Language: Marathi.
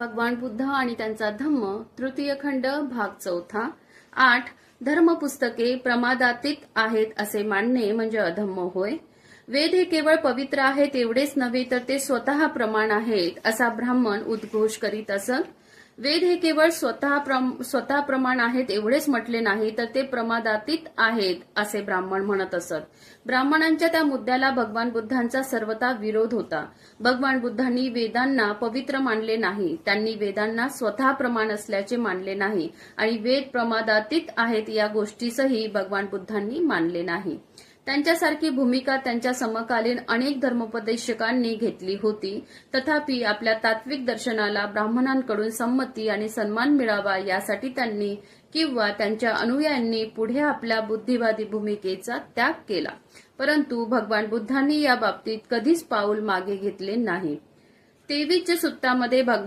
भगवान बुद्ध आणि त्यांचा धम्म तृतीय खंड भाग चौथा 8 धर्मपुस्तके प्रमादातीत आहेत असे मानणे म्हणजे अधम्म होय. वेद हे केवळ पवित्र आहेत एवढेच नव्हे तर ते स्वतः प्रमाण आहेत असा ब्राह्मण उद्घोष करीत असत. वेद हे केवळ स्वतः प्रमाण आहेत एवढेच म्हटले नाही तर ते प्रमादातीत आहेत असे ब्राह्मण म्हणत असत. ब्राह्मणांच्या त्या मुद्द्याला भगवान बुद्धांचा सर्वथा विरोध होता. भगवान बुद्धांनी वेदांना पवित्र मानले नाही, त्यांनी वेदांना स्वतः प्रमाण असल्याचे मानले नाही आणि वेद प्रमादातीत आहेत या गोष्टीसही भगवान बुद्धांनी मानले नाही. त्यांच्यासारखी भूमिका त्यांच्या समकालीन अनेक धर्मोपदेशकांनी घेतली होती. तथापि आपल्या तात्विक दर्शनाला ब्राह्मणांकडून संमती आणि सन्मान मिळावा यासाठी त्यांनी किंवा त्यांच्या अनुयायांनी पुढे आपल्या बुद्धिवादी भूमिकेचा त्याग केला. परंतु भगवान बुद्धांनी या बाबतीत कधीच पाऊल मागे घेतले नाही. 23 सुत्तामध्ये